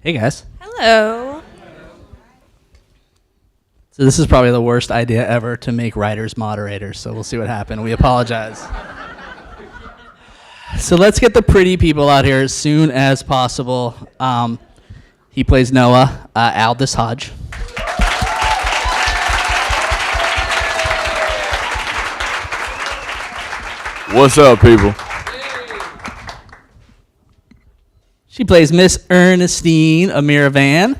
Hey, guys. Hello. So this is probably the worst idea ever to make writers moderators, so we'll see what happens. We apologize. So let's get the pretty people out here as soon as possible. He plays Noah, Aldis Hodge. What's up, people? She plays Miss Ernestine, Amirah Vann.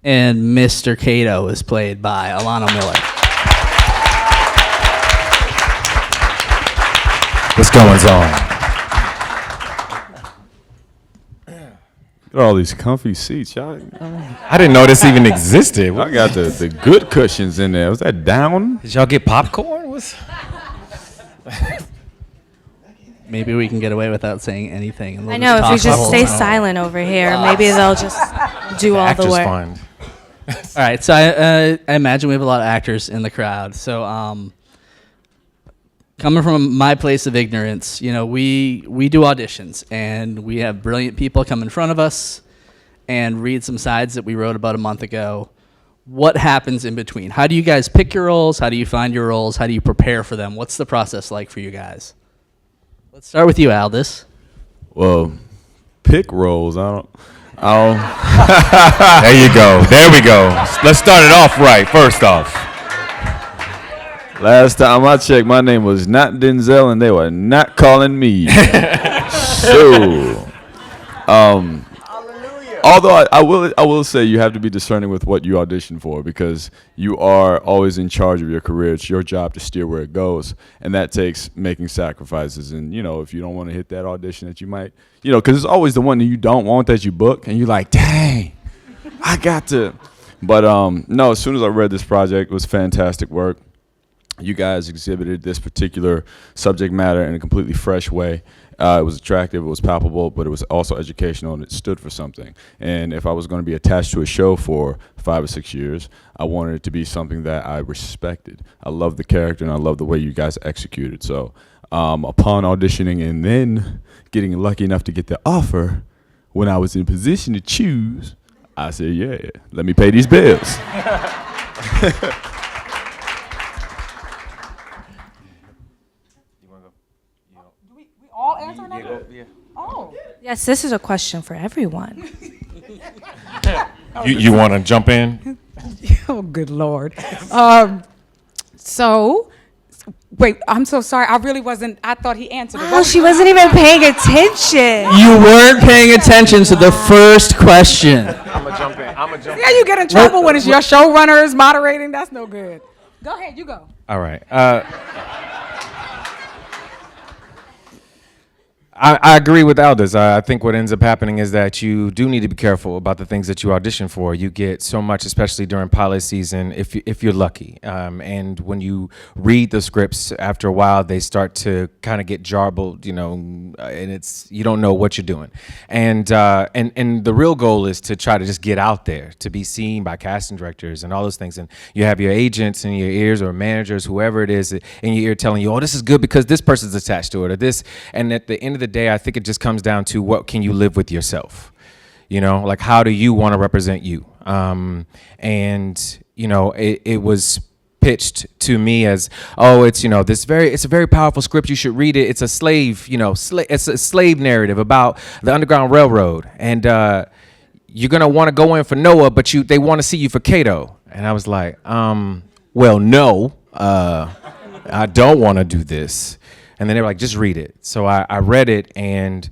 And Mr. Cato is played by Alano Miller. What's going on? Look at all these comfy seats, y'all. I didn't know this even existed. I got the good cushions in there. Was that down? Did y'all get popcorn? Maybe we can get away without saying anything. I know, if we just stay silent over here, maybe they'll just do all the work. Fund. All right, so I imagine we have a lot of actors in the crowd. So coming from my place of ignorance, you know, we do auditions, and we have brilliant people come in front of us and read some sides that we wrote about a month ago. What happens in between? How do you guys pick your roles? How do you find your roles? How do you prepare for them? What's the process like for you guys? Let's start with you, Aldis. Well, pick roles. There you go. There we go. Let's start it off right, first off. Last time I checked, my name was not Denzel, and they were not calling me. So, although I will say you have to be discerning with what you audition for, because you are always in charge of your career. It's your job to steer where it goes, and that takes making sacrifices. And, you know, if you don't want to hit that audition that you might, you know, because it's always the one that you don't want that you book, and you're like, dang, I got to. But, no, as soon as I read this project, it was fantastic work. You guys exhibited this particular subject matter in a completely fresh way. It was attractive, it was palpable, but it was also educational, and it stood for something. And if I was going to be attached to a show for 5 or 6 years, I wanted it to be something that I respected. I love the character, and I love the way you guys executed. So upon auditioning and then getting lucky enough to get the offer, when I was in position to choose, I said, yeah, let me pay these bills. All answer now? Yeah. Oh. Yes, this is a question for everyone. You want to jump in? Oh, good Lord. Wait, I'm so sorry. I really wasn't, I thought he answered it. Oh, she wasn't even paying attention. You weren't paying attention to the first question. I'm going to jump in. Yeah, you get in trouble when it's your showrunner is moderating. That's no good. Go ahead, you go. All right. I agree with Aldis. I think what ends up happening is that you do need to be careful about the things that you audition for. You get so much, especially during pilot season, if you're lucky. And when you read the scripts, after a while, they start to kind of get jarbled, you know, and you don't know what you're doing. And the real goal is to try to just get out there, to be seen by casting directors and all those things. And you have your agents in your ears, or managers, whoever it is, in your ear telling you, oh, this is good because this person's attached to it, or this. And at the end of the day, I think it just comes down to what can you live with yourself, you know, like how do you want to represent you? And you know, it was pitched to me as, oh, it's, you know, it's a very powerful script, you should read it. It's a slave, you know, it's a slave narrative about the Underground Railroad, and you're gonna want to go in for Noah, but they want to see you for Cato. And I was like, well, no, I don't want to do this. And then they were like, just read it. So I read it, and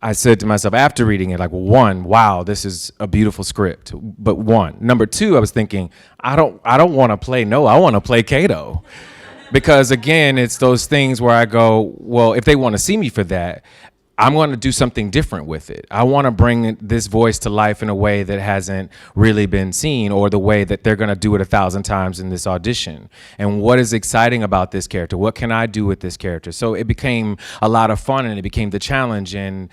I said to myself after reading it, like, one, wow, this is a beautiful script. But one. Number two, I was thinking, I don't want to play Noah. I want to play Cato. Because again, it's those things where I go, well, if they want to see me for that, I'm going to do something different with it. I want to bring this voice to life in a way that hasn't really been seen, or the way that they're going to do it 1,000 times in this audition. And what is exciting about this character? What can I do with this character? So it became a lot of fun, and it became the challenge, and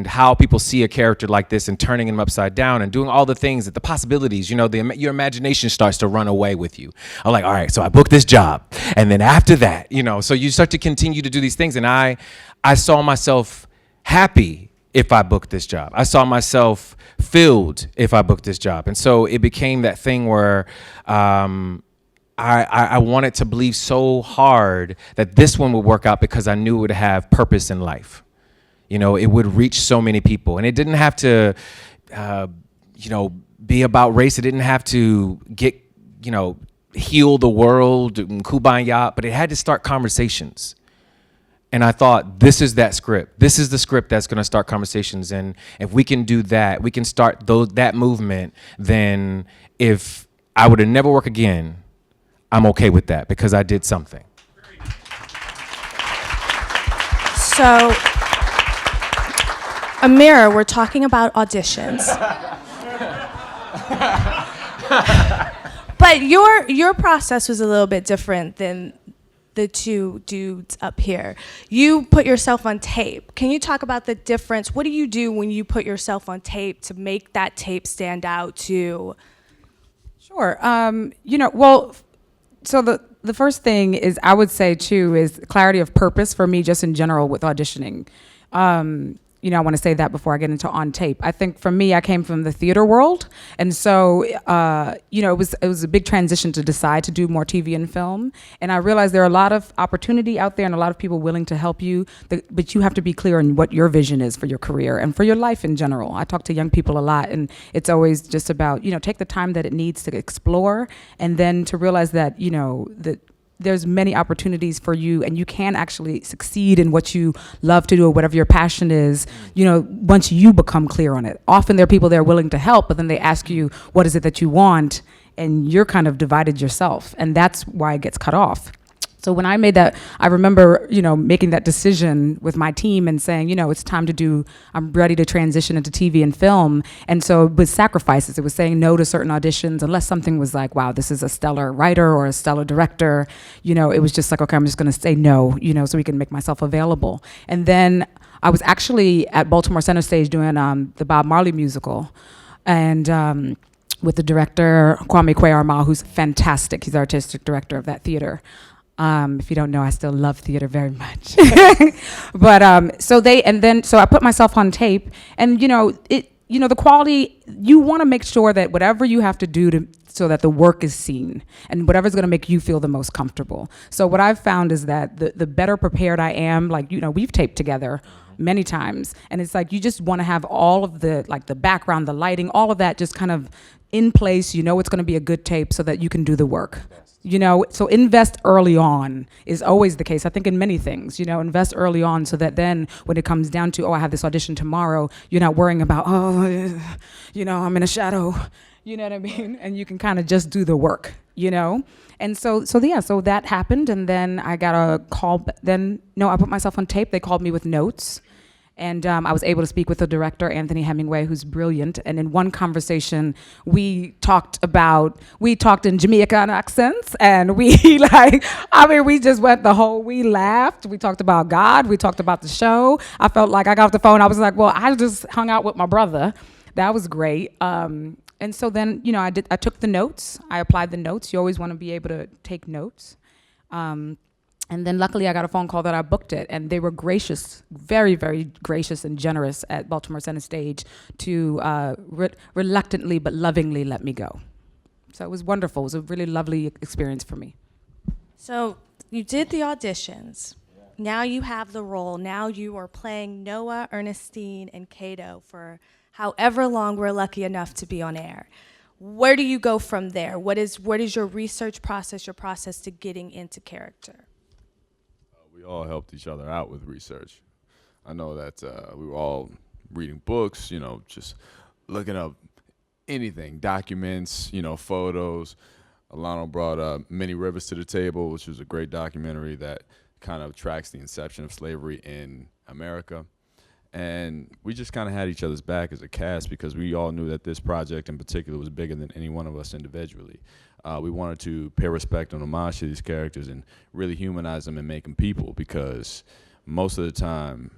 how people see a character like this and turning him upside down and doing all the things, that the possibilities, you know, your imagination starts to run away with you. I'm like, all right, so I booked this job. And then after that, you know, so you start to continue to do these things. And I saw myself happy if I booked this job. I saw myself filled if I booked this job. And so it became that thing where I wanted to believe so hard that this one would work out, because I knew it would have purpose in life. You know, it would reach so many people. And it didn't have to, you know, be about race. It didn't have to get, you know, heal the world, kumbaya, but it had to start conversations. And I thought, this is that script. This is the script that's going to start conversations. And if we can do that, we can start that movement, then if I would have never worked again, I'm okay with that, because I did something. So, Amirah, we're talking about auditions. But your process was a little bit different than the two dudes up here. You put yourself on tape. Can you talk about the difference? What do you do when you put yourself on tape to make that tape stand out to? Sure. You know, well, so the first thing is, I would say too, is clarity of purpose for me, just in general with auditioning. You know, I want to say that before I get into on tape. I think for me, I came from the theater world, and so you know, it was a big transition to decide to do more TV and film. And I realized there are a lot of opportunity out there and a lot of people willing to help you, but you have to be clear on what your vision is for your career and for your life in general. I talk to young people a lot, and it's always just about, you know, take the time that it needs to explore, and then to realize that, you know, that there's many opportunities for you, and you can actually succeed in what you love to do, or whatever your passion is, you know, once you become clear on it. Often there are people there willing to help, but then they ask you, what is it that you want? And you're kind of divided yourself, and that's why it gets cut off. So when I made that, I remember, you know, making that decision with my team and saying, you know, it's time to do, I'm ready to transition into TV and film. And so with sacrifices, it was saying no to certain auditions, unless something was like, wow, this is a stellar writer or a stellar director. You know, it was just like, okay, I'm just gonna say no, you know, so we can make myself available. And then I was actually at Baltimore Center Stage doing the Bob Marley musical. And with the director, Kwame Kwei-Armah, who's fantastic. He's the artistic director of that theater. If you don't know, I still love theater very much. But so I put myself on tape, and you know, the quality, you want to make sure that whatever you have to do so that the work is seen, and whatever's going to make you feel the most comfortable. So what I've found is that the better prepared I am, like, you know, we've taped together many times, and it's like you just want to have all of the, like, the background, the lighting, all of that just kind of in place. You know it's going to be a good tape so that you can do the work. You know, so invest early on is always the case. I think in many things, you know, invest early on so that then when it comes down to, oh, I have this audition tomorrow, you're not worrying about, oh, you know, I'm in a shadow, you know what I mean? And you can kind of just do the work, you know? And so that happened, and then I got a call, I put myself on tape. They called me with notes. And I was able to speak with the director, Anthony Hemingway, who's brilliant. And in one conversation, we talked in Jamaican accents, and we just went we laughed. We talked about God. We talked about the show. I felt like I got off the phone. I was like, well, I just hung out with my brother. That was great. And so then, you know, I took the notes. I applied the notes. You always want to be able to take notes. And then luckily I got a phone call that I booked it, and they were gracious, very, very gracious and generous at Baltimore Center Stage to reluctantly but lovingly let me go. So it was wonderful. It was a really lovely experience for me. So you did the auditions. Now you have the role. Now you are playing Noah, Ernestine, and Cato for however long we're lucky enough to be on air. Where do you go from there? What is your research process, your process to getting into character? We all helped each other out with research. I know that we were all reading books, you know, just looking up anything, documents, you know, photos. Alano brought Many Rivers to the Table, which was a great documentary that kind of tracks the inception of slavery in America. And we just kind of had each other's back as a cast because we all knew that this project in particular was bigger than any one of us individually. We wanted to pay respect and homage to these characters and really humanize them and make them people, because most of the time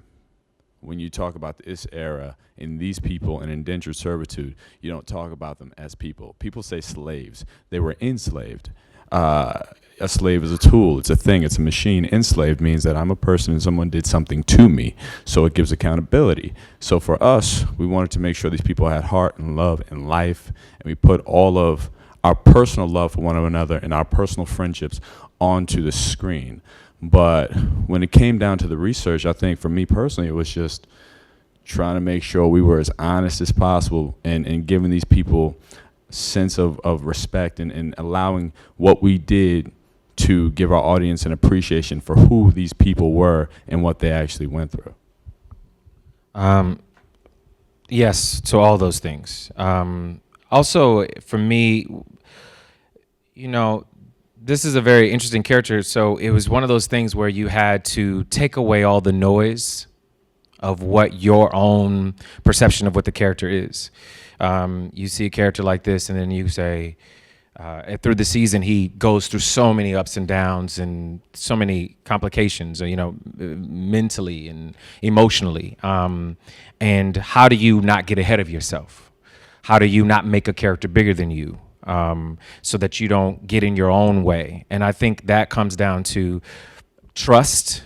when you talk about this era and these people in indentured servitude, you don't talk about them as people. People say slaves. They were enslaved. A slave is a tool. It's a thing. It's a machine. Enslaved means that I'm a person and someone did something to me. So it gives accountability. So for us, we wanted to make sure these people had heart and love and life, and we put all of our personal love for one another and our personal friendships onto the screen. But when it came down to the research, I think for me personally, it was just trying to make sure we were as honest as possible and giving these people sense of respect and allowing what we did to give our audience an appreciation for who these people were and what they actually went through. Yes, to all those things. Also, for me, this is a very interesting character. So it was one of those things where you had to take away all the noise of what your own perception of what the character is. You see a character like this, and then you say, through the season, he goes through so many ups and downs and so many complications, mentally and emotionally. And how do you not get ahead of yourself? How do you not make a character bigger than you, so that you don't get in your own way? And I think that comes down to trust,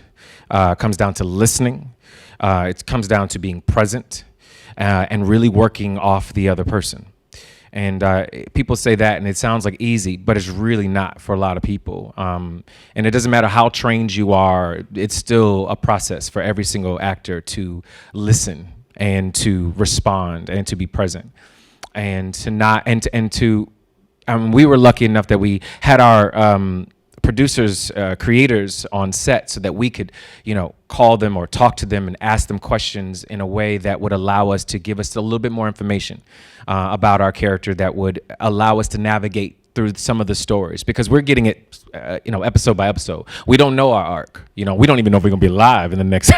comes down to listening, it comes down to being present, and really working off the other person. And people say that, and it sounds like easy, but it's really not for a lot of people. And it doesn't matter how trained you are; it's still a process for every single actor to listen and to respond and to be present, and to not and to. We were lucky enough that we had our producers, creators on set, so that we could, call them or talk to them and ask them questions in a way that would allow us to give us a little bit more information about our character, that would allow us to navigate through some of the stories, because we're getting it, episode by episode. We don't know our arc. We don't even know if we're gonna be alive in the next.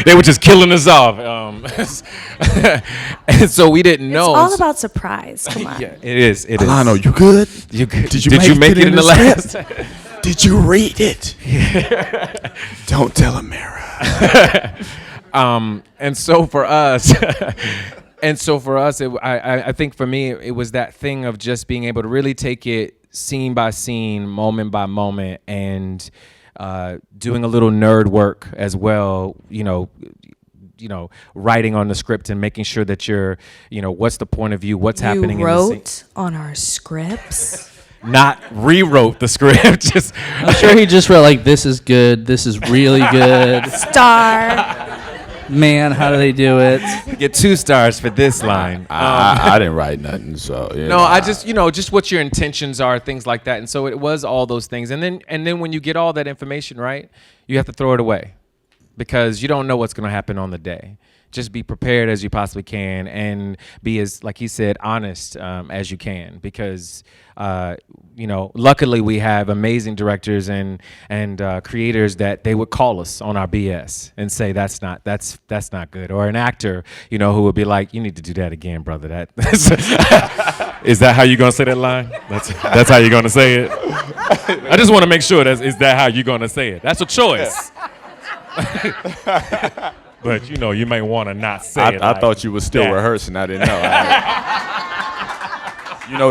They were just killing us off, and so we didn't know. It's all about surprise. Come on. Yeah, it is. It is. Alano, you good? You good? Did you make it in the last? Did you read it? Don't tell Amirah. And so for us. I think for me, it was that thing of just being able to really take it scene by scene, moment by moment, and doing a little nerd work as well, writing on the script and making sure that you're, what's the point of view, what's happening You in the scene. wrote on our scripts. Not rewrote the script. Just I'm sure he just wrote like, "This is good. This is really good." Star. Man, how do they do it? get 2 stars for this line. I didn't write nothing, so No, I just just what your intentions are, things like that. And so it was all those things. And then when you get all that information right, you have to throw it away, because you don't know what's going to happen on the day. Just be prepared as you possibly can, and be as, like he said, honest as you can, because luckily we have amazing directors and creators that they would call us on our BS and say that's not good, or an actor who would be like, "You need to do that again, brother." Is that how you're gonna say that line? That's how you're gonna say it. I just want to make sure is that how you're gonna say it. That's a choice. But you may want to not say it. I thought you were still rehearsing. I didn't know.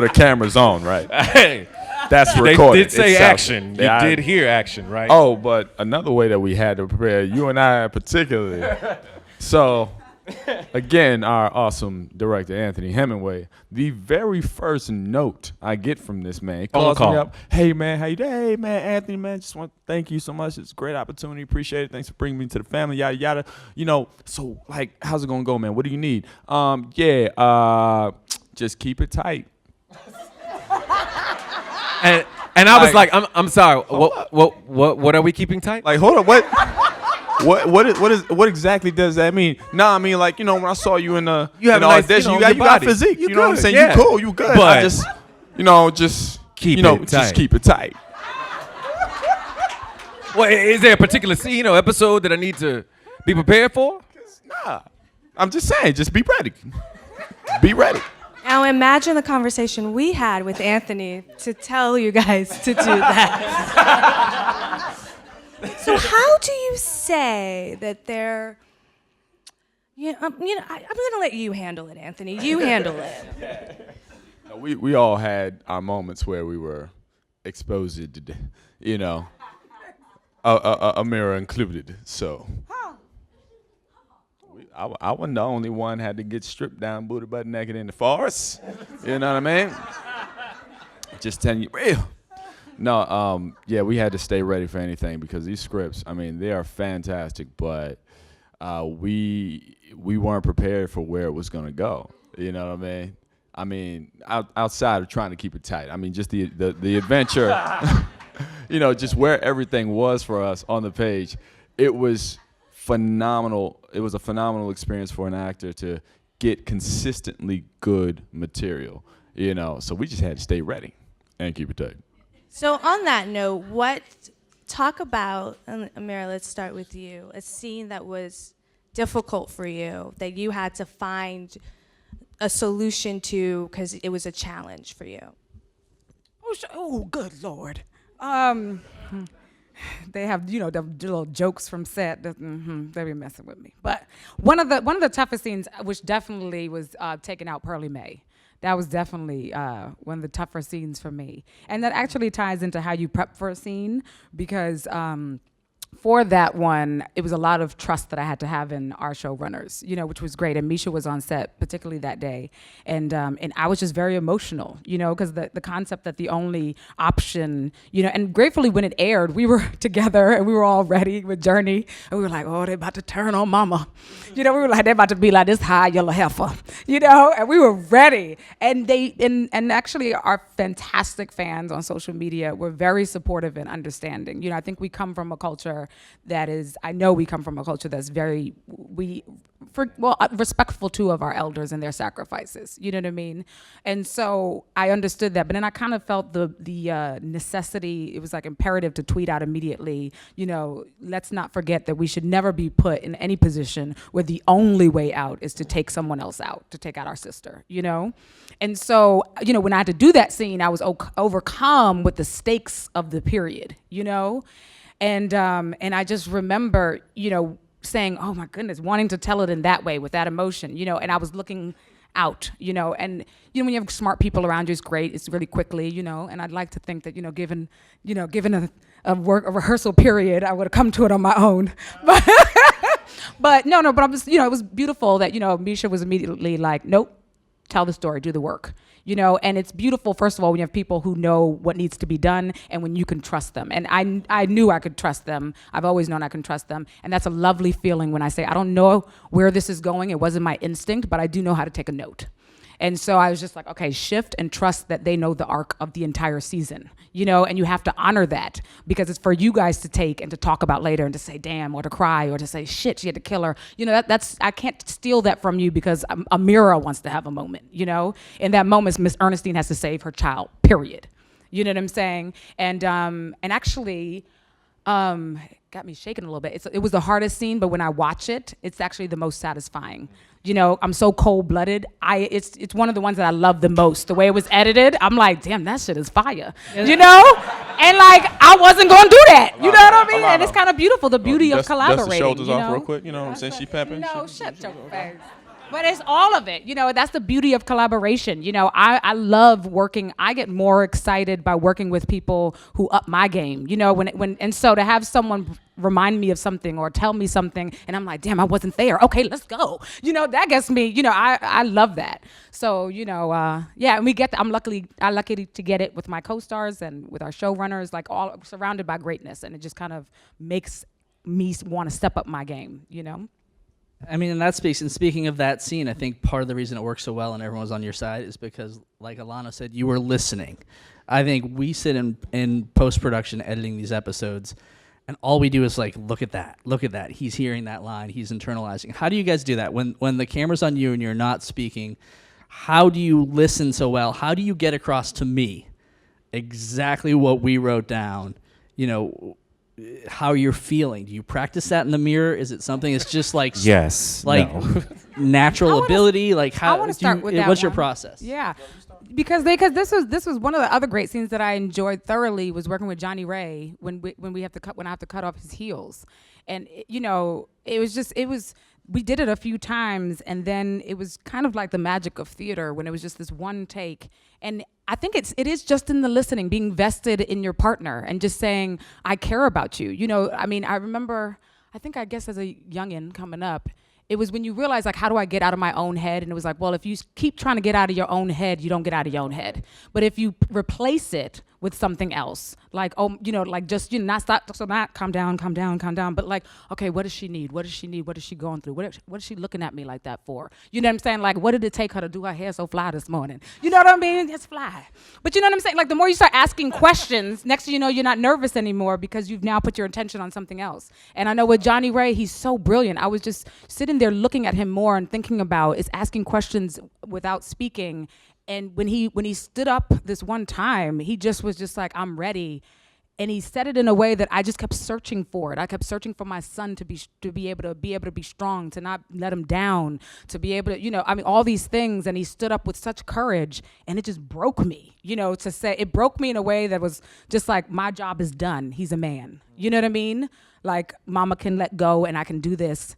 The camera's on, right? Hey, that's recorded. They did say action. You did hear action, right? Oh, but another way that we had to prepare, you and I particularly. So, again, our awesome director, Anthony Hemingway, the very first note I get from this man, he calls me up. "Hey, man, how you doing? Hey, man, Anthony, man, just want to thank you so much. It's a great opportunity. Appreciate it. Thanks for bringing me to the family, yada, yada. So, like, how's it going to go, man? What do you need? Just keep it tight." And I was like, I'm sorry. What are we keeping tight? Like, hold on, what? What exactly does that mean? Nah, I mean, like, when I saw you in the audition, you got physique. You know what I'm saying? Yeah. You cool, you good. But I just keep it tight. Just keep it tight. Well, is there a particular scene or episode that I need to be prepared for? Nah, I'm just saying, just be ready. Be ready. Now imagine the conversation we had with Anthony to tell you guys to do that. So how do you say that they're, I'm going to let you handle it, Anthony. You handle it. We all had our moments where we were exposed, Amirah included. So I wasn't the only one had to get stripped down, booty butt naked in the forest. You know what I mean? Just telling you real. No, we had to stay ready for anything because these scripts, they are fantastic, but we weren't prepared for where it was going to go. You know what I mean? Outside of trying to keep it tight. Just the adventure, just where everything was for us on the page. It was phenomenal. It was a phenomenal experience for an actor to get consistently good material, So we just had to stay ready and keep it tight. So on that note, talk about, Amirah, let's start with you, a scene that was difficult for you, that you had to find a solution to because it was a challenge for you. Oh, good Lord. They have, the little jokes from set. They be messing with me. But one of the toughest scenes, which definitely was taking out Pearly May. That was definitely one of the tougher scenes for me. And that actually ties into how you prep for a scene because for that one, it was a lot of trust that I had to have in our showrunners, which was great. And Misha was on set, particularly that day. And I was just very emotional, because the concept that the only option, and gratefully when it aired, we were together and we were all ready with Jurnee. And we were like, oh, they're about to turn on mama. We were like, they're about to be like this high yellow heifer, and we were ready. And and actually our fantastic fans on social media were very supportive and understanding. I think we come from a culture I know we come from a culture that's very, respectful too of our elders and their sacrifices, you know what I mean? And so I understood that, but then I kind of felt the necessity, it was like imperative to tweet out immediately, let's not forget that we should never be put in any position where the only way out is to take someone else out, to take out our sister, And so, when I had to do that scene, I was overcome with the stakes of the period, And I just remember, saying, oh my goodness, wanting to tell it in that way with that emotion, and I was looking out, and when you have smart people around you, it's great. It's really quickly, and I'd like to think that, given a rehearsal period, I would have come to it on my own. But I was, it was beautiful that, Misha was immediately like, nope, tell the story, do the work. And it's beautiful, first of all, when you have people who know what needs to be done and when you can trust them. And I knew I could trust them. I've always known I can trust them. And that's a lovely feeling when I say, I don't know where this is going. It wasn't my instinct, but I do know how to take a note. And so I was just like, okay, shift and trust that they know the arc of the entire season, and you have to honor that because it's for you guys to take and to talk about later and to say, damn, or to cry or to say, shit, she had to kill her. That's I can't steal that from you because Amirah wants to have a moment, In that moment, Miss Ernestine has to save her child, period. You know what I'm saying? And actually, got me shaking a little bit. It was the hardest scene, but when I watch it, it's actually the most satisfying. I'm so cold-blooded. It's one of the ones that I love the most. The way it was edited, I'm like, damn, that shit is fire. And like, I wasn't gonna do that. You know what I mean? And it's kind of beautiful, the beauty of collaborating. Dust the shoulders off real quick. You know what I'm saying? She pepping. No, shut your face. But it's all of it, that's the beauty of collaboration. I love working. I get more excited by working with people who up my game, and so to have someone remind me of something or tell me something and I'm like, damn, I wasn't there. Okay, let's go. That gets me, I love that. So, and we get I'm lucky to get it with my co-stars and with our showrunners, like all surrounded by greatness. And it just kind of makes me want to step up my game, In that space, and speaking of that scene, I think part of the reason it worked so well and everyone was on your side is because, like Alano said, you were listening. I think we sit in post-production editing these episodes, and all we do is like, look at that. He's hearing that line. He's internalizing. How do you guys do that? When the camera's on you and you're not speaking, how do you listen so well? How do you get across to me exactly what we wrote down, how you're feeling? Do you practice that in the mirror? Is it something that's just like Yes. like No. natural ability? Like I how want to start with that what's your one. process? Yeah, because this was one of the other great scenes that I enjoyed thoroughly was working with Johnny Ray when I have to cut off his heels, and it was we did it a few times, and then it was kind of like the magic of theater when it was just this one take. And I think it is just in the listening, being vested in your partner and just saying, I care about you. I mean, I remember, I guess as a youngin' coming up, it was when you realize, like, how do I get out of my own head? And it was like, well, if you keep trying to get out of your own head, you don't get out of your own head. But if you replace it with something else, like, not stop, so not calm down, but like, okay, what does she need? What does she need? What is she going through? What is she looking at me like that for? You know what I'm saying? Like, what did it take her to do her hair so fly this morning? You know what I mean? It's fly. But you know what I'm saying? Like, the more you start asking questions, next thing you know, you're not nervous anymore because you've now put your attention on something else. And I know with Johnny Ray, he's so brilliant. I was just sitting there looking at him more and thinking about is asking questions without speaking. And when he stood up this one time, he just was just like, I'm ready. And he said it in a way that I just kept searching for it. I kept searching for my son to be able to be strong, to not let him down, to be able to, all these things. And he stood up with such courage, and it just broke me, to say, it broke me in a way that was just like, my job is done. He's a man. You know what I mean? Like, mama can let go and I can do this.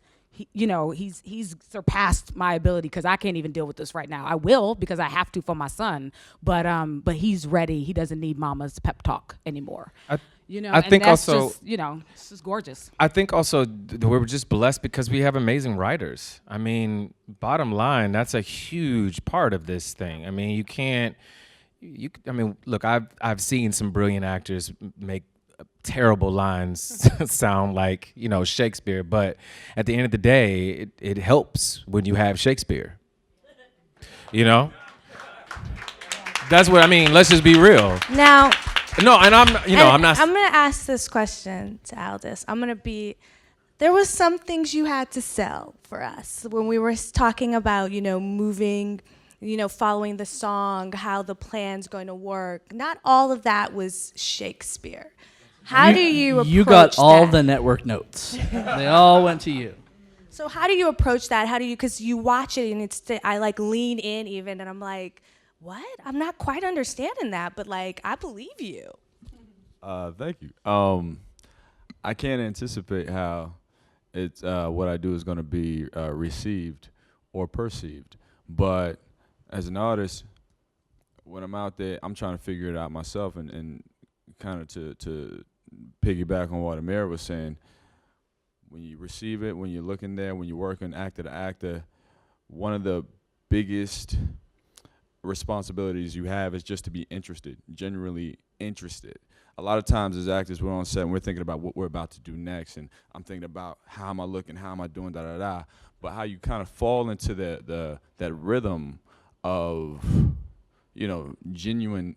He's surpassed my ability because I can't even deal with this right now. I will because I have to for my son, but he's ready. He doesn't need mama's pep talk anymore. I think that's also just, it's just gorgeous. I think also we're just blessed because we have amazing writers. I mean, bottom line, that's a huge part of this thing. I mean, look, I've seen some brilliant actors make terrible lines sound like Shakespeare, but at the end of the day, it helps when you have Shakespeare. That's what I mean. Let's just be real. Now, no, and I'm not. I'm gonna ask this question to Aldis. There was some things you had to sell for us when we were talking about, moving, following the song, how the plan's going to work. Not all of that was Shakespeare. How do you approach that? You got all the network notes. They all went to you. So how do you approach that? Because you watch it and I like lean in even and I'm like, what? I'm not quite understanding that, but like, I believe you. Thank you. I can't anticipate how it's what I do is going to be received or perceived. But as an artist, when I'm out there, I'm trying to figure it out myself and kind of to piggyback on what Amirah was saying. When you receive it, when you're looking there, when you're working actor to actor, one of the biggest responsibilities you have is just to be interested, genuinely interested. A lot of times as actors, we're on set and we're thinking about what we're about to do next, and I'm thinking about how am I looking, how am I doing, da-da-da. But how you kind of fall into that rhythm of, genuine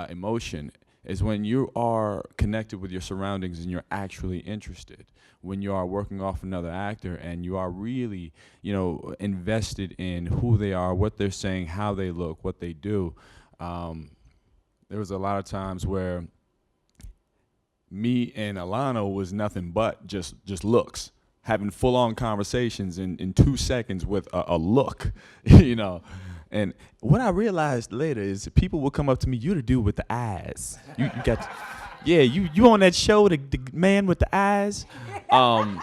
emotion is when you are connected with your surroundings and you're actually interested. When you are working off another actor and you are really, invested in who they are, what they're saying, how they look, what they do. There was a lot of times where me and Alano was nothing but just looks, having full-on conversations in 2 seconds with a look, And what I realized later is people will come up to me, you the dude with the eyes. You got, you on that show, the man with the eyes. I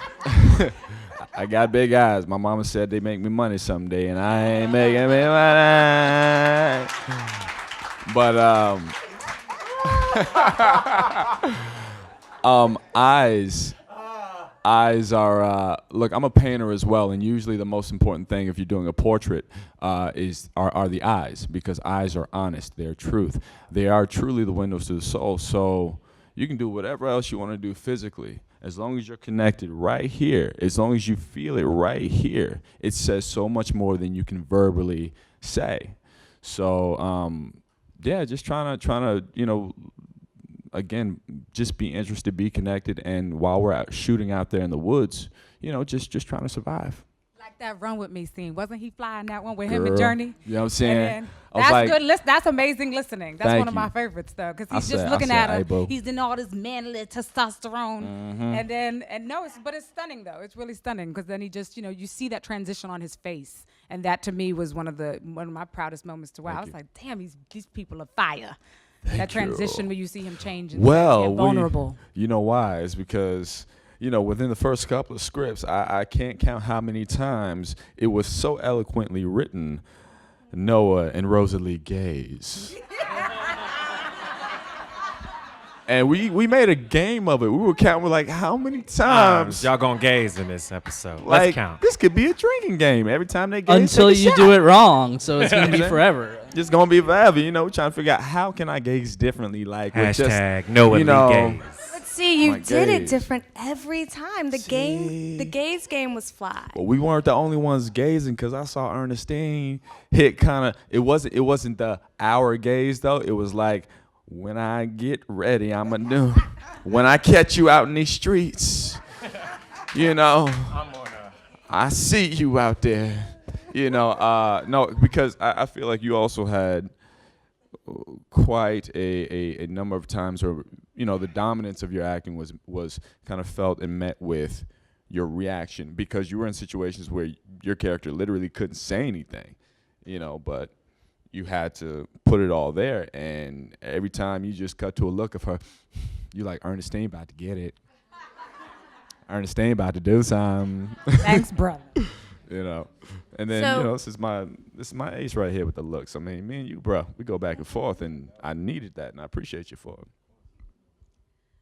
got big eyes. My mama said they make me money someday, and I ain't making me money. But eyes are look, I'm a painter as well, and usually the most important thing if you're doing a portrait are the eyes, because eyes are honest, they're truth. They are truly the windows to the soul. So you can do whatever else you want to do physically, as long as you're connected right here, as long as you feel it right here, it says so much more than you can verbally say. So just trying to again, just be interested, be connected, and while we're out shooting out there in the woods, just trying to survive. Like like that Run With Me scene. Wasn't he flying that one with him and Girl, Jurnee? you know what I'm saying? And I was that's like, good. That's amazing listening. That's Thank one of my you. favorites though, because I he's just said- looking I said, at him. "Hey, boo." He's in all this manly testosterone, Mm-hmm. and no, but it's stunning though. It's really stunning because then he just, you see that transition on his face, and that to me was one of my proudest moments to wow. I was like, damn, these people are fire. That transition where you see him change and well, vulnerable. you know why? It's because, within the first couple of scripts, I can't count how many times it was so eloquently written, Noah and Rosalee gaze. And we made a game of it. We were counting, we're like, how many times? Y'all gonna gaze in this episode. Like, Let's count. this could be a drinking game. Every time they gaze, Until take a you shot. do it wrong, so it's gonna be forever. It's gonna be forever. We're trying to figure out how can I gaze differently, like with just, Hashtag Noah Lee gaze. But see, you my did it gaze. different every time. The gaze game was fly. But we weren't the only ones gazing, because I saw Ernestine hit kind of. It wasn't the hour gaze though. It was like, when I get ready, I'ma do. When I catch you out in these streets, I see you out there. No, because I feel like you also had quite a number of times where the dominance of your acting was kind of felt and met with your reaction, because you were in situations where your character literally couldn't say anything, but you had to put it all there, and every time you just cut to a look of her, you like, Ernestine about to get it. Ernestine about to do something. Thanks, brother. And then this is my ace right here with the looks. I mean, me and you, bro, we go back and forth, and I needed that, and I appreciate you for it.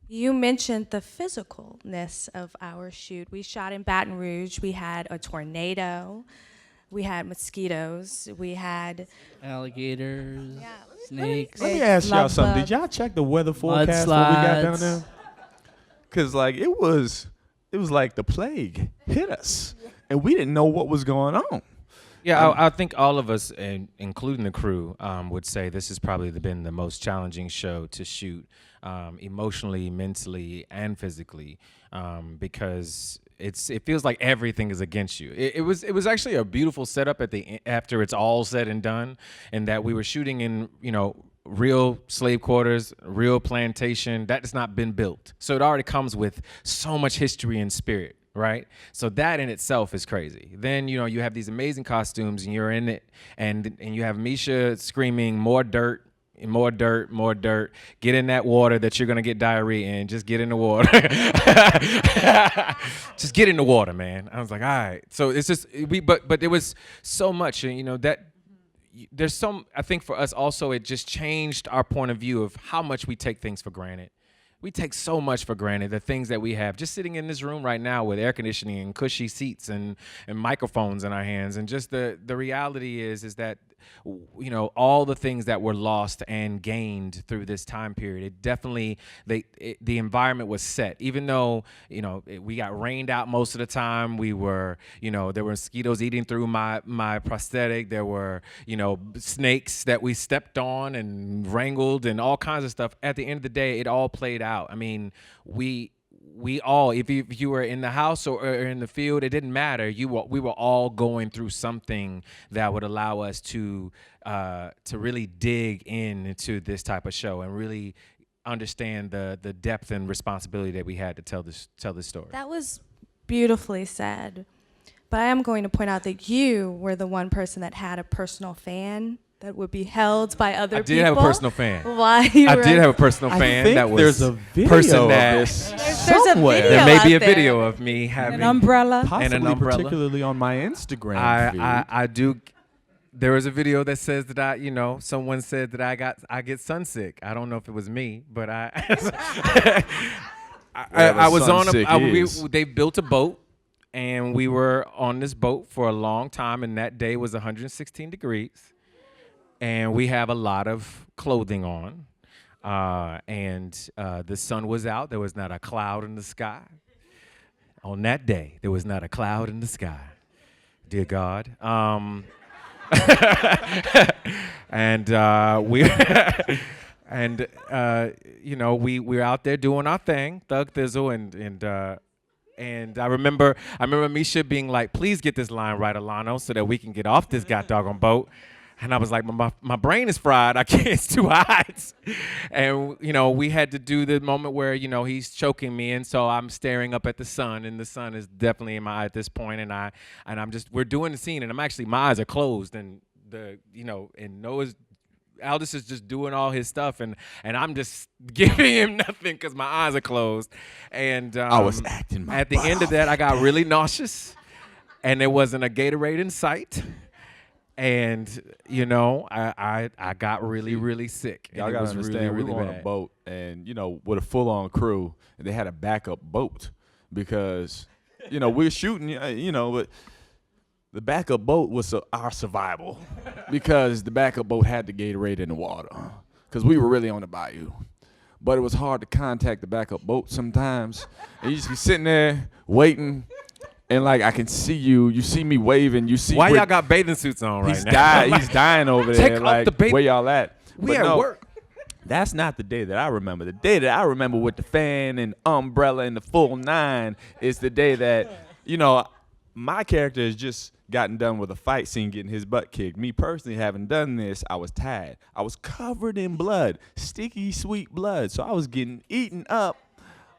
You mentioned the physicalness of our shoot. We shot in Baton Rouge. We had a tornado. We had mosquitoes. We had Alligators, Yeah. snakes. Let me ask y'all Love something. bug. Did y'all check the weather forecast before we got down Mudslides. there? Cause like it was like the plague hit us, and we didn't know what was going on. Yeah, I think all of us, including the crew, would say this has probably been the most challenging show to shoot, emotionally, mentally, and physically, because it feels like everything is against you. It was actually a beautiful setup after it's all said and done, and that we were shooting in real slave quarters, real plantation that has not been built, so it already comes with so much history and spirit. Right? So that in itself is crazy. Then, you have these amazing costumes, and you're in it, and you have Misha screaming, more dirt, more dirt, more dirt. Get in that water that you're going to get diarrhea in. Just get in the water. Just get in the water, man. I was like, all right. So it's just, but there was so much, that there's some, I think for us also, it just changed our point of view of how much we take things for granted. We take so much for granted, the things that we have. Just sitting in this room right now with air conditioning and cushy seats and microphones in our hands. And just the reality is that, all the things that were lost and gained through this time period, it definitely, the environment was set. Even though, we got rained out most of the time. We were, there were mosquitoes eating through my prosthetic. There were, snakes that we stepped on and wrangled and all kinds of stuff. At the end of the day, it all played out. I mean, we all, if you were in the house or in the field, it didn't matter. We were all going through something that would allow us to really dig into this type of show and really understand the depth and responsibility that we had to tell this story. That was beautifully said. But I am going to point out that you were the one person that had a personal fan that would be held by other people. I did have a personal fan. Why you I were did have a personal fan. think that was there's a video person of that this There's a somewhere. video there may be a out there. video of me having An umbrella. Possibly, and an umbrella. particularly on my Instagram feed. I do. There was a video that says that someone said that I get sunsick. I don't know if it was me, but I was on they built a boat, and we were on this boat for a long time, and that day was 116 degrees, and we have a lot of clothing on, and the sun was out. There was not a cloud in the sky. On that day, there was not a cloud in the sky. Dear God. And we and we were out there doing our thing, Thug Thizzle and And I remember Misha being like, please get this line right, Alano, so that we can get off this doggone boat. And I was like, my brain is fried. I can't, it's too hot. And, we had to do the moment where, he's choking me. And so I'm staring up at the sun, and the sun is definitely in my eye at this point. And we're doing the scene, and my eyes are closed. And and Aldis is just doing all his stuff, and I'm just giving him nothing because my eyes are closed. And I was acting my at the end of that, I got really nauseous, and there wasn't a Gatorade in sight. And I got really, really sick. Y'all gotta understand, we were on a boat, and with a full-on crew, and they had a backup boat because we were shooting, but the backup boat was our survival because the backup boat had the Gatorade in the water because we were really on the bayou. But it was hard to contact the backup boat sometimes, and you just be sitting there waiting. And I can see you. You see me waving. You see why y'all got bathing suits on right now? He's dying over there. Take off the where y'all at? We at work. That's not the day that I remember. The day that I remember with the fan and umbrella and the full 9 is the day that my character has just gotten done with a fight scene, getting his butt kicked. Me personally, having done this, I was tired. I was covered in blood, sticky, sweet blood. So I was getting eaten up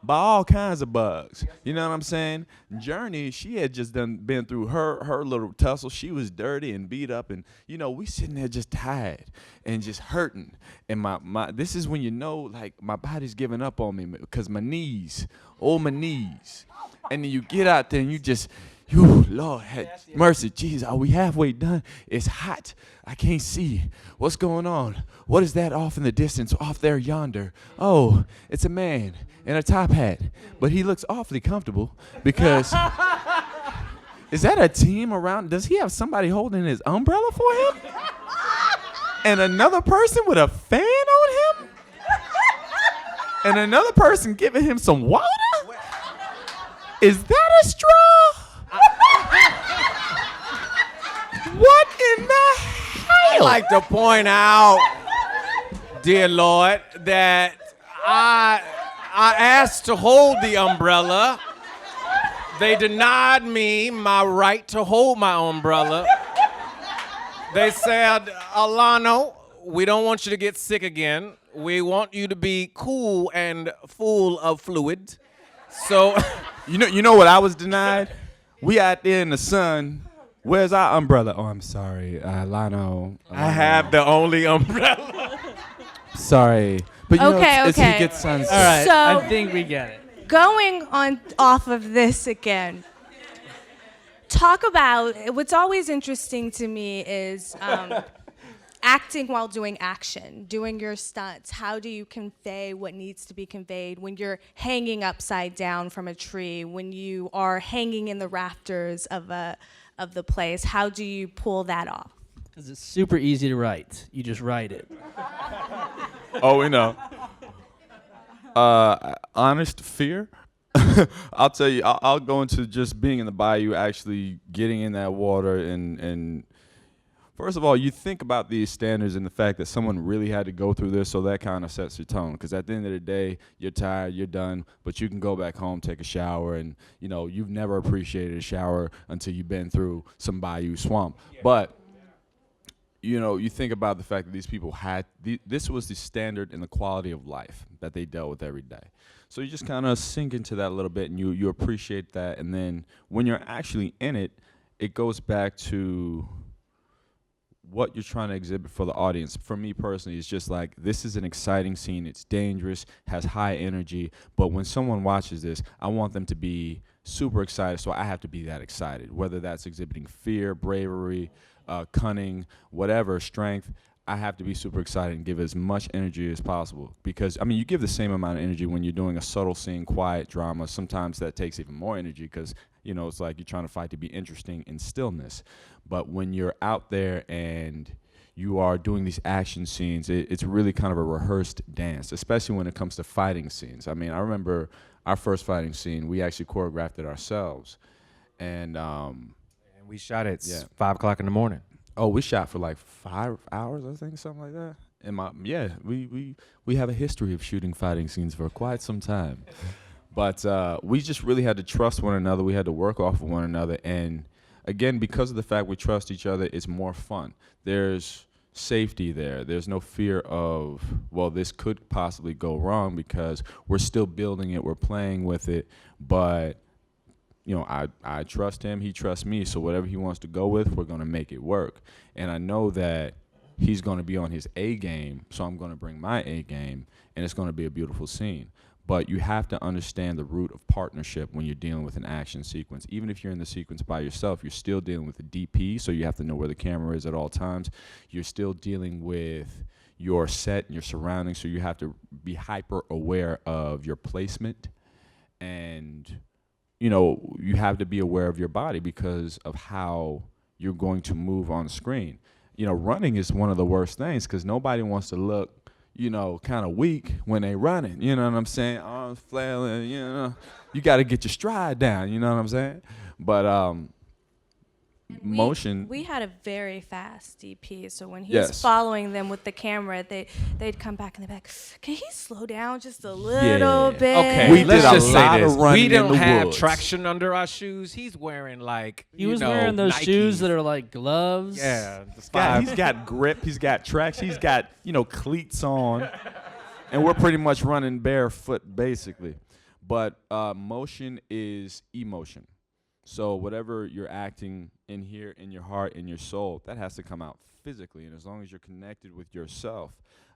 by all kinds of bugs. You know what I'm saying? Jurnee, she had just been through her little tussle. She was dirty and beat up, and we sitting there just tired and just hurting. And my this is when my body's giving up on me because my knees. And then you get out there and you just, Lord, mercy, Jesus, are we halfway done? It's hot. I can't see. What's going on? What is that off in the distance, off there yonder? Oh, it's a man in a top hat, but he looks awfully comfortable because is that a team around? Does he have somebody holding his umbrella for him? And another person with a fan on him? And another person giving him some water? Is that a straw? What in the hell? I'd like to point out, dear Lord, that I asked to hold the umbrella. They denied me my right to hold my umbrella. They said, Alano, we don't want you to get sick again. We want you to be cool and full of fluid. So, you know what I was denied? We out there in the sun. Where's our umbrella? Oh, I'm sorry, Alano. I have the only umbrella. Sorry. But Okay. he gets suns. All right, So- I think we get it. Going on off of this again, talk about what's always interesting to me is acting while doing action, doing your stunts. How do you convey what needs to be conveyed when you're hanging upside down from a tree, when you are hanging in the rafters of the place? How do you pull that off? Because it's super easy to write. You just write it. Oh, we know. Honest fear. I'll tell you. I'll go into just being in the bayou, actually getting in that water, and first of all, you think about these standards and the fact that someone really had to go through this, so that kind of sets your tone. Because at the end of the day, you're tired, you're done, but you can go back home, take a shower, and you've never appreciated a shower until you've been through some bayou swamp. But you think about the fact that these people had this was the standard and the quality of life that they dealt with every day. So you just kind of sink into that a little bit, and you appreciate that. And then when you're actually in it, it goes back to what you're trying to exhibit for the audience. For me personally, it's just like, this is an exciting scene. It's dangerous, has high energy. But when someone watches this, I want them to be super excited. So I have to be that excited, whether that's exhibiting fear, bravery, cunning, whatever, strength. I have to be super excited and give as much energy as possible, because you give the same amount of energy when you're doing a subtle scene, quiet drama. Sometimes that takes even more energy because it's like you're trying to fight to be interesting in stillness. But when you're out there and you are doing these action scenes, it's really kind of a rehearsed dance, especially when it comes to fighting scenes. I remember our first fighting scene, we actually choreographed it ourselves, and We shot at 5 o'clock in the morning. Oh, we shot for like 5 hours, I think, something like that. And we have a history of shooting fighting scenes for quite some time. But we just really had to trust one another. We had to work off of one another. And again, because of the fact we trust each other, it's more fun. There's safety there. There's no fear of, well, this could possibly go wrong, because we're still building it. We're playing with it. But, you know, I trust him. He trusts me. So whatever he wants to go with, we're going to make it work. And I know that he's going to be on his A game, so I'm going to bring my A game, and it's going to be a beautiful scene. But you have to understand the root of partnership when you're dealing with an action sequence. Even if you're in the sequence by yourself, you're still dealing with the DP, so you have to know where the camera is at all times. You're still dealing with your set and your surroundings, so you have to be hyper aware of your placement. And, you know, you have to be aware of your body because of how you're going to move on screen. You know, running is one of the worst things because nobody wants to look, you know, kind of weak when they running. You know what I'm saying? Arms flailing, you know. You got to get your stride down, you know what I'm saying? But motion. We had a very fast DP, so when he Yes. was following them with the camera, they'd come back and they'd be like, "Can he slow down just a little bit?" Okay, We let's did a just say lot of this. running We in don't the have woods. traction under our shoes. He's wearing like He was wearing those shoes that are like gloves. yeah. He's got grip. He's got traction. He's got, you know, cleats on. And we're pretty much running barefoot, basically. But motion is emotion. So whatever you're acting in here, in your heart, in your soul, that has to come out physically. And as long as you're connected with yourself,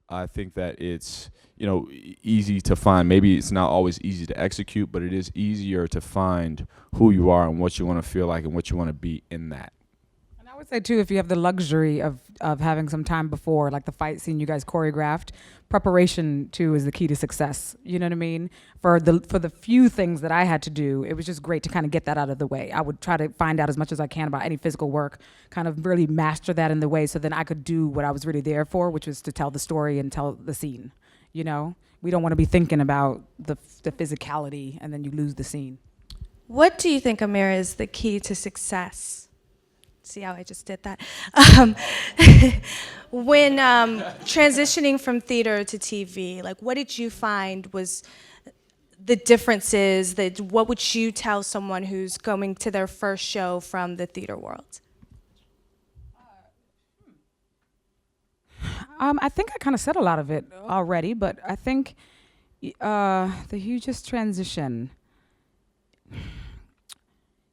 I think that it's, you know, easy to find. Maybe it's not always easy to execute, but it is easier to find who you are and what you want to feel like and what you want to be in that. And I would say too, if you have the luxury of having some time before, like the fight scene you guys choreographed, preparation too is the key to success. You know what I mean? For the few things that I had to do, it was just great to kind of get that out of the way. I would try to find out as much as I can about any physical work, kind of really master that in the way, so then I could do what I was really there for, which was to tell the story and tell the scene. You know, we don't want to be thinking about the physicality and then you lose the scene. What do you think, Amirah, is the key to success? See how I just did that? When transitioning from theater to TV, like, what did you find was the differences? What would you tell someone who's going to their first show from the theater world? I think I kind of said a lot of it already, but I think the hugest transition.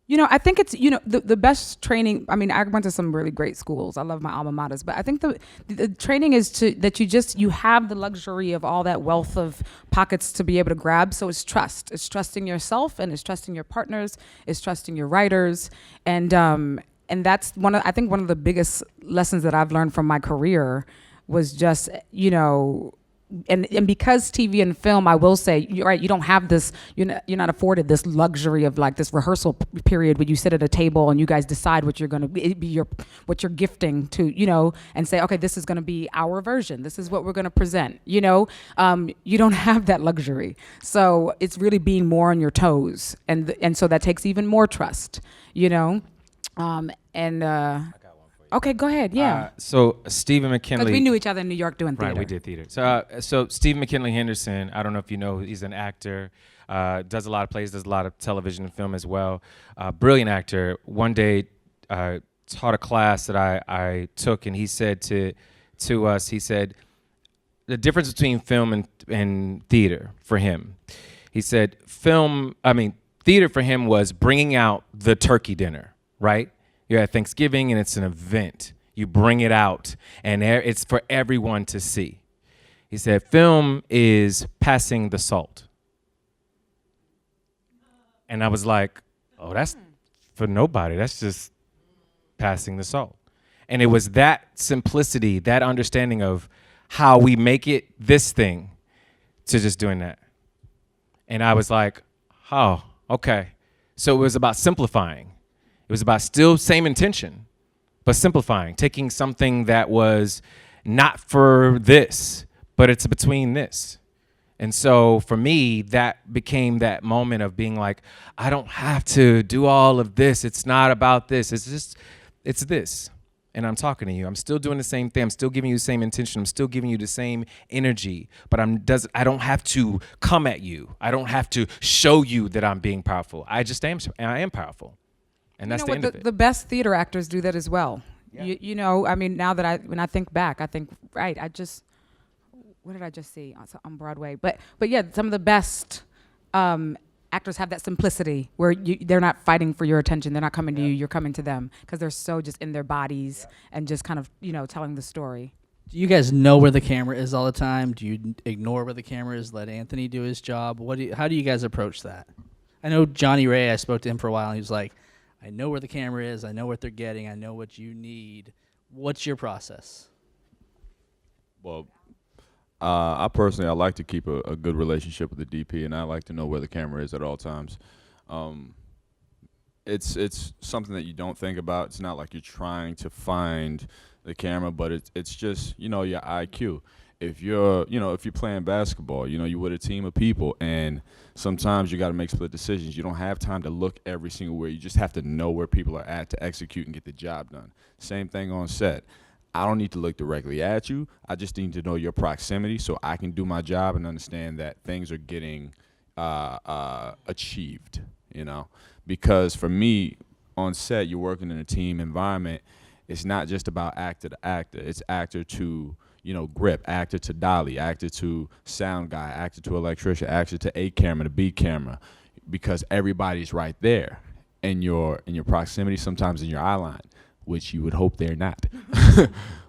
You know, I think it's, you know, the best training. I mean, I went to some really great schools. I love my alma maters, but I think the training is that you have the luxury of all that wealth of pockets to be able to grab. So it's trust. It's trusting yourself, and it's trusting your partners. It's trusting your writers, and that's I think one of the biggest lessons that I've learned from my career was just, you know. And because TV and film, I will say, you're right, you don't have this, you're not afforded this luxury of like this rehearsal period where you sit at a table and you guys decide what you're going to be, what you're gifting to, you know, and say, okay, this is going to be our version. This is what we're going to present, you know. You don't have that luxury. So it's really being more on your toes. And so that takes even more trust, you know. Okay, go ahead. Yeah. So Stephen McKinley. Because we knew each other in New York doing theater. Right, we did theater. So Stephen McKinley Henderson, I don't know if you know, he's an actor, does a lot of plays, does a lot of television and film as well. Brilliant actor. One day taught a class that I took, and he said to us, he said, the difference between film and theater for him. He said theater for him was bringing out the turkey dinner, right? You're at Thanksgiving and it's an event. You bring it out and it's for everyone to see. He said, film is passing the salt. And I was like, oh, that's for nobody. That's just passing the salt. And it was that simplicity, that understanding of how we make it this thing to just doing that. And I was like, oh, okay. So it was about simplifying. It was about still same intention, but simplifying, taking something that was not for this, but it's between this. And so for me, that became that moment of being like, I don't have to do all of this. It's not about this. It's this. and I'm talking to you. I'm still doing the same thing. I'm still giving you the same intention. I'm still giving you the same energy, but I don't have to come at you. I don't have to show you that I'm being powerful. I am powerful. And that's the end of it. The best theater actors do that as well. Yeah. You know, I mean, now that when I think back, I think, right, what did I just see on Broadway? But yeah, some of the best actors have that simplicity where they're not fighting for your attention. They're not coming to you. You're coming to them because they're so just in their bodies and just kind of, telling the story. Do you guys know where the camera is all the time? Do you ignore where the camera is, let Anthony do his job? How do you guys approach that? I know Johnny Ray, I spoke to him for a while, and he was like, I know where the camera is. I know what they're getting. I know what you need. What's your process? Well, I personally, I like to keep a good relationship with the DP, and I like to know where the camera is at all times. It's something that you don't think about. It's not like you're trying to find the camera, but it's just, your IQ. If you're playing basketball, you're with a team of people, and sometimes you got to make split decisions. You don't have time to look every single where. You just have to know where people are at to execute and get the job done. Same thing on set. I don't need to look directly at you. I just need to know your proximity so I can do my job and understand that things are getting achieved, Because for me, on set, you're working in a team environment. It's not just about actor to actor. It's actor to, grip, actor to dolly, actor to sound guy, actor to electrician, actor to A camera, to B camera, because everybody's right there in your proximity, sometimes in your eye line, which you would hope they're not.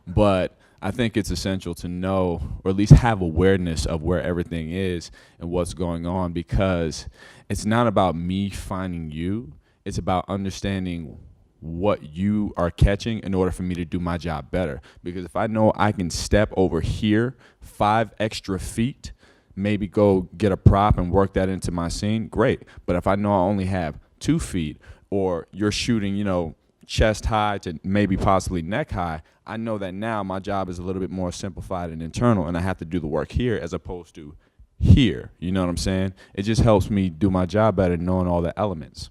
But I think it's essential to know, or at least have awareness of where everything is and what's going on, because it's not about me finding you. It's about understanding what you are catching in order for me to do my job better. Because if I know I can step over here 5 extra feet, maybe go get a prop and work that into my scene, great. But if I know I only have 2 feet, or you're shooting, chest high to maybe possibly neck high, I know that now my job is a little bit more simplified and internal, and I have to do the work here as opposed to here. You know what I'm saying? It just helps me do my job better knowing all the elements.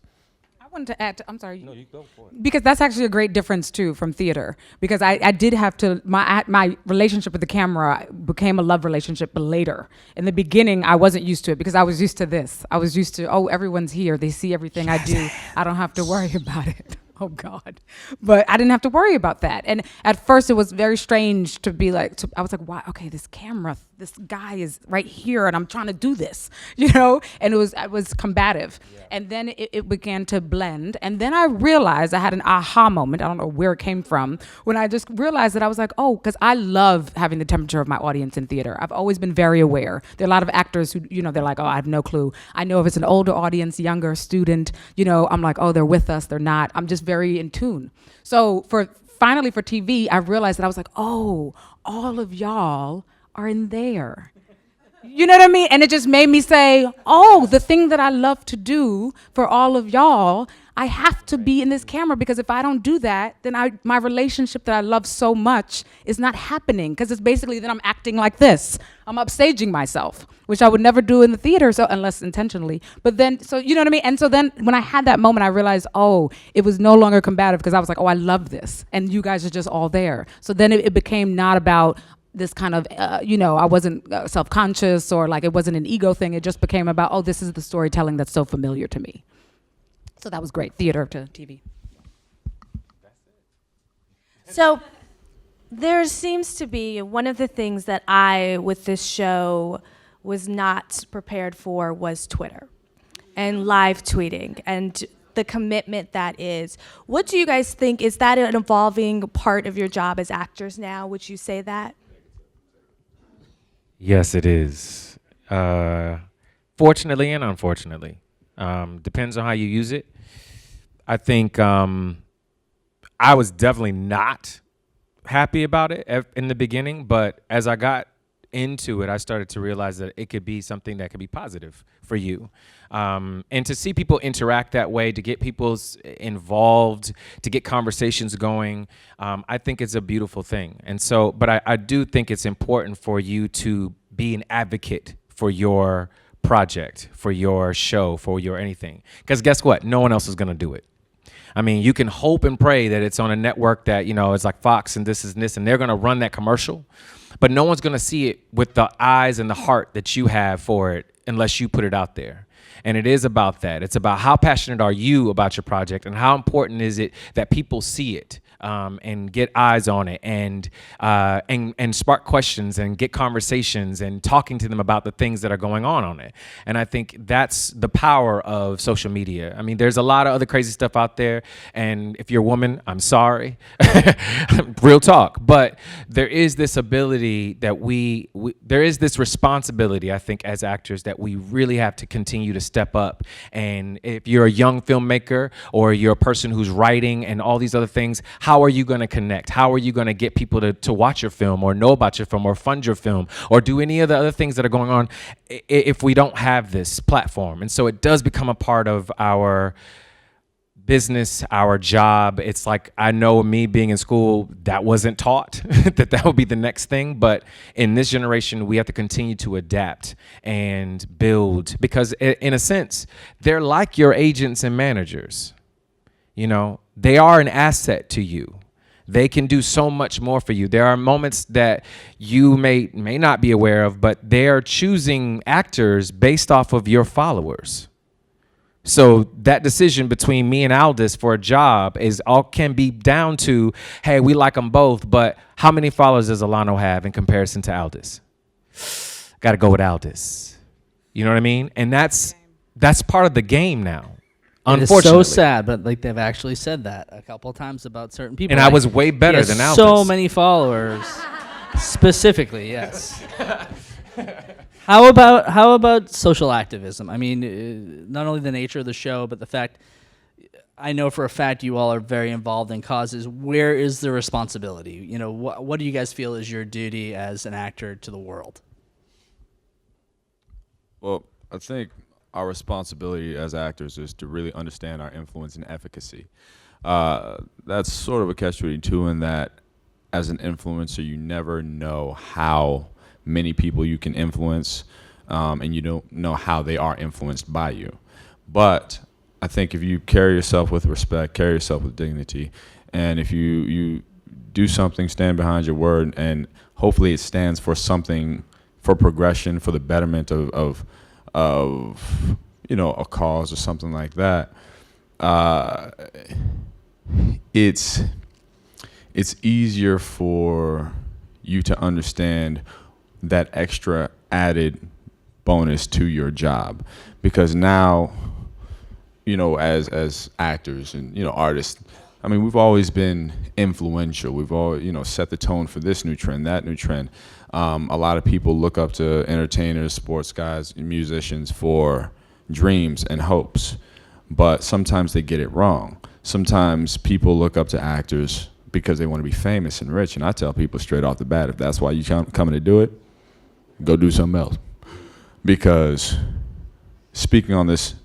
I wanted to add, I'm sorry. No, you go for it. Because that's actually a great difference too from theater. Because I did have to, my relationship with the camera became a love relationship, but later. In the beginning, I wasn't used to it because I was used to this. I was used to, everyone's here. They see everything I do. I don't have to worry about it. Oh God. But I didn't have to worry about that. And at first it was very strange to be like, I was like, why? Okay, this camera, this guy is right here and I'm trying to do this, and I was combative. Yeah. And then it began to blend. And then I realized I had an aha moment. I don't know where it came from, when I just realized that I was like, because I love having the temperature of my audience in theater. I've always been very aware. There are a lot of actors who, they're like, I have no clue. I know if it's an older audience, younger student, I'm like, they're with us, they're not. I'm just very in tune. So finally for TV, I realized that I was like, all of y'all are in there. You know what I mean? And it just made me say, the thing that I love to do for all of y'all, I have to be in this camera, because if I don't do that, then my relationship that I love so much is not happening, because it's basically that I'm acting like this. I'm upstaging myself, which I would never do in the theater, so unless intentionally. But then, so you know what I mean? And so then when I had that moment, I realized, it was no longer combative, because I was like, I love this. And you guys are just all there. So then it became not about this kind of, I wasn't self-conscious, or like it wasn't an ego thing. It just became about, this is the storytelling that's so familiar to me. So that was great, theater to TV. So there seems to be one of the things that I, with this show, was not prepared for was Twitter and live tweeting and the commitment that is. What do you guys think? Is that an evolving part of your job as actors now? Would you say that? Yes, it is. Fortunately and unfortunately. Depends on how you use it. I think I was definitely not happy about it in the beginning, but as I got into it, I started to realize that it could be something that could be positive for you. And to see people interact that way, to get people involved, to get conversations going, I think it's a beautiful thing. And so, but I do think it's important for you to be an advocate for your project, for your show, for your anything. Because guess what? No one else is going to do it. I mean, you can hope and pray that it's on a network that, it's like Fox and this, and they're going to run that commercial. But no one's going to see it with the eyes and the heart that you have for it unless you put it out there. And it is about that. It's about how passionate are you about your project and how important is it that people see it and get eyes on it and spark questions and get conversations and talking to them about the things that are going on it. And I think that's the power of social media. I mean, there's a lot of other crazy stuff out there. And if you're a woman, I'm sorry. Real talk. But there is this ability that there is this responsibility, I think, as actors that we really have to continue to step up. And if you're a young filmmaker or you're a person who's writing and all these other things, how are you going to connect? How are you going to get people to watch your film or know about your film or fund your film or do any of the other things that are going on if we don't have this platform? And so it does become a part of our business, our job. It's like, I know me being in school, that wasn't taught, that would be the next thing. But in this generation, we have to continue to adapt and build because in a sense, they're like your agents and managers. They are an asset to you. They can do so much more for you. There are moments that you may not be aware of, but they're choosing actors based off of your followers. So that decision between me and Aldis for a job can be down to, hey, we like them both, but how many followers does Alano have in comparison to Aldis? Got to go with Aldis. You know what I mean? And that's part of the game now. Unfortunately. It's so sad, but they've actually said that a couple of times about certain people. And I was way better than Aldis. So many followers, specifically, yes. How about social activism? I mean, not only the nature of the show, but the fact, I know for a fact you all are very involved in causes. Where is the responsibility? What do you guys feel is your duty as an actor to the world? Well, I think our responsibility as actors is to really understand our influence and efficacy. That's sort of a catch-22 in that as an influencer, you never know how many people you can influence, and you don't know how they are influenced by you. But I think if you carry yourself with respect, carry yourself with dignity, and if you do something, stand behind your word, and hopefully it stands for something, for progression, for the betterment of a cause or something like that, it's easier for you to understand that extra added bonus to your job, because now, as actors and artists, I mean, we've always been influential. We've all set the tone for this new trend, that new trend. A lot of people look up to entertainers, sports guys, musicians for dreams and hopes, but sometimes they get it wrong. Sometimes people look up to actors because they want to be famous and rich, and I tell people straight off the bat, if that's why you coming to do it, go do something else. Because speaking on this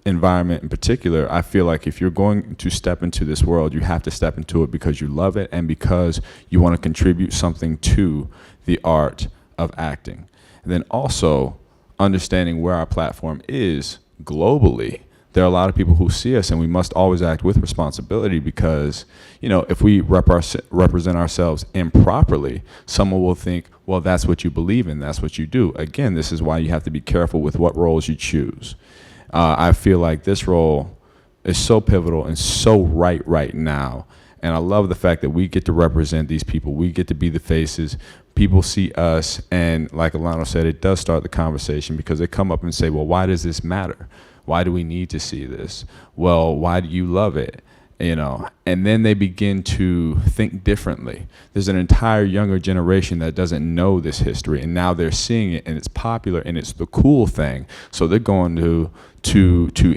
environment in particular, I feel like if you're going to step into this world, you have to step into it because you love it and because you want to contribute something to the art of acting. And then also understanding where our platform is globally. There are a lot of people who see us, and we must always act with responsibility because, if we represent ourselves improperly, someone will think, well, that's what you believe in, that's what you do. Again, this is why you have to be careful with what roles you choose. I feel like this role is so pivotal and so right now. And I love the fact that we get to represent these people. We get to be the faces. People see us, and like Alano said, it does start the conversation because they come up and say, well, why does this matter? Why do we need to see this? Well, why do you love it? And then they begin to think differently. There's an entire younger generation that doesn't know this history, and now they're seeing it, and it's popular, and it's the cool thing. So they're going to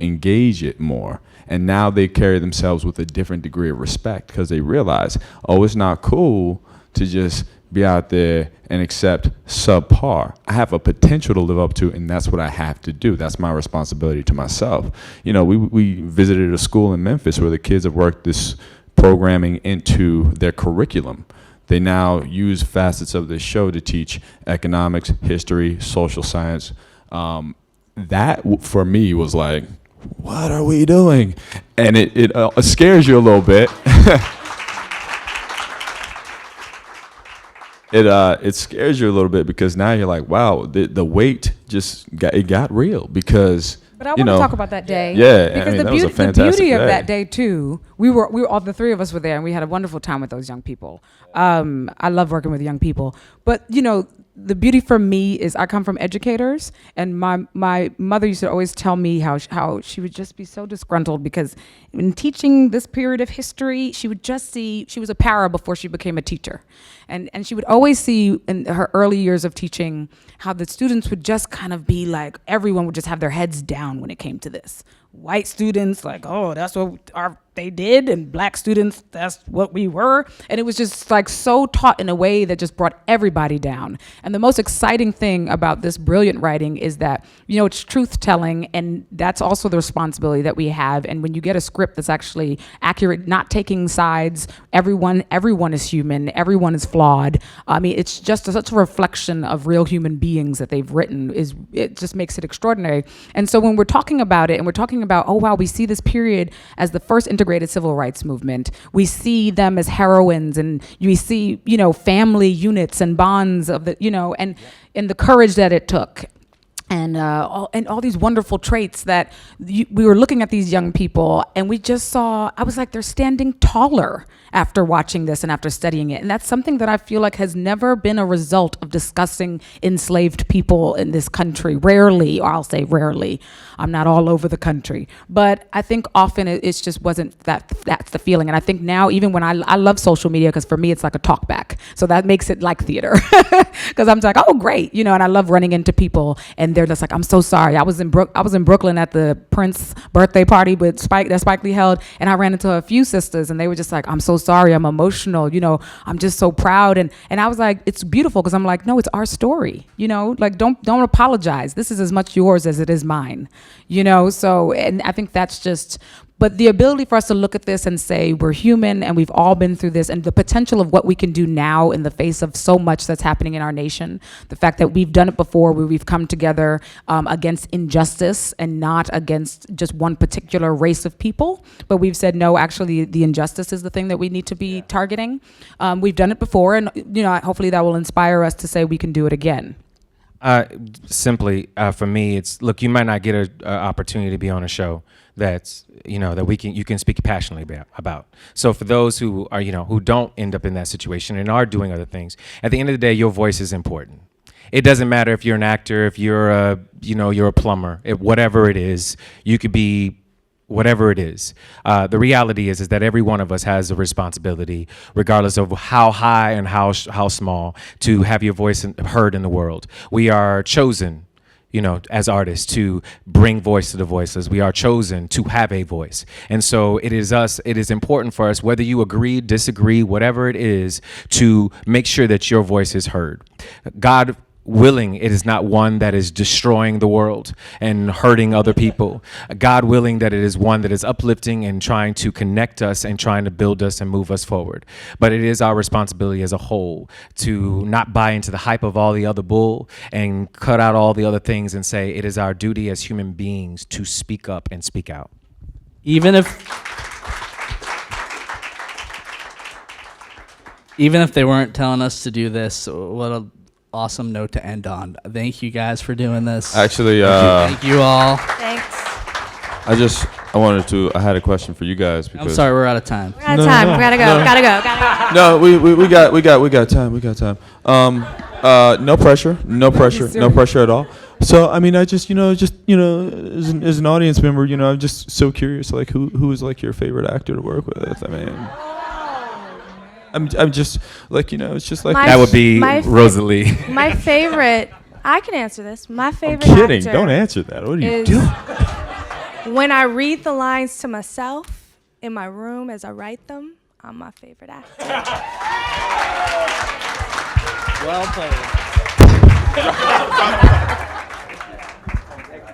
engage it more. And now they carry themselves with a different degree of respect because they realize, oh, it's not cool to just be out there and accept subpar. I have a potential to live up to, and that's what I have to do. That's my responsibility to myself. We visited a school in Memphis where the kids have worked this programming into their curriculum. They now use facets of this show to teach economics, history, social science. That, for me, was like, what are we doing? And it scares you a little bit. It scares you a little bit because now you're like, wow, the weight got real because. But I want to talk about that day. Yeah, because that was a fantastic the beauty of day. that day too. We were all the three of us were there, and we had a wonderful time with those young people. I love working with young people, but the beauty for me is I come from educators, and my mother used to always tell me how she would just be so disgruntled because in teaching this period of history, she would just see, she was a para before she became a teacher. And she would always see in her early years of teaching how the students would just kind of be like, everyone would just have their heads down when it came to this. White students like, oh, that's what they did, and black students, that's what we were. And it was just like so taught in a way that just brought everybody down. And the most exciting thing about this brilliant writing is that, it's truth telling, and that's also the responsibility that we have. And when you get a script that's actually accurate, not taking sides, everyone is human, everyone is flawed. I mean, it's just such a reflection of real human beings that they've written. It just makes it extraordinary. And so when we're talking about it, and we're talking about, oh wow, we see this period as the first integrated civil rights movement. We see them as heroines, and we see, family units and bonds of the, and the courage that it took. And all these wonderful traits that we were looking at these young people, and we just saw, I was like, they're standing taller after watching this and after studying it. And that's something that I feel like has never been a result of discussing enslaved people in this country. Rarely, or I'll say rarely. I'm not all over the country. But I think often it's just wasn't that's the feeling. And I think now, even when I love social media, because for me it's like a talk back. So that makes it like theater. Because I'm like, oh great, and I love running into people, and they're just like, I'm so sorry. I was in Brooklyn at the Prince birthday party that Spike Lee held, and I ran into a few sisters, and they were just like, I'm so sorry, I'm emotional, I'm just so proud. And I was like, it's beautiful, because I'm like, no, it's our story, like don't apologize. This is as much yours as it is mine, so, and I think that's just, but the ability for us to look at this and say we're human and we've all been through this, and the potential of what we can do now in the face of so much that's happening in our nation, the fact that we've done it before, where we've come together against injustice and not against just one particular race of people, but we've said, no, actually the injustice is the thing that we need to be targeting. We've done it before, and hopefully that will inspire us to say we can do it again. Simply, for me, it's, look, you might not get an opportunity to be on a show that's, that you can speak passionately about. So for those who are, who don't end up in that situation and are doing other things, at the end of the day, your voice is important. It doesn't matter if you're an actor, if you're a plumber, whatever it is, you could be whatever it is. The reality is that every one of us has a responsibility, regardless of how high and how small, to have your voice heard in the world. We are chosen, as artists, to bring voice to the voiceless. We are chosen to have a voice. And so it is important for us, whether you agree, disagree, whatever it is, to make sure that your voice is heard. God willing, it is not one that is destroying the world and hurting other people. God willing, that it is one that is uplifting and trying to connect us and trying to build us and move us forward. But it is our responsibility as a whole to not buy into the hype of all the other bull and cut out all the other things and say it is our duty as human beings to speak up and speak out. Even if they weren't telling us to do this, what a awesome note to end on. Thank you guys for doing this. Actually, thank you all. Thanks. I had a question for you guys. Because I'm sorry, we're out of time. We're out of time. We gotta go. No, we got time. No pressure at all. So I mean, I just as an audience member, I'm just so curious, like who is like your favorite actor to work with? I mean, I'm just like, it's just like that would be Rosalee. My favorite, I can answer this. My favorite I'm kidding. actor Don't answer that. What are you doing? When I read the lines to myself in my room as I write them, I'm my favorite actor. Well played.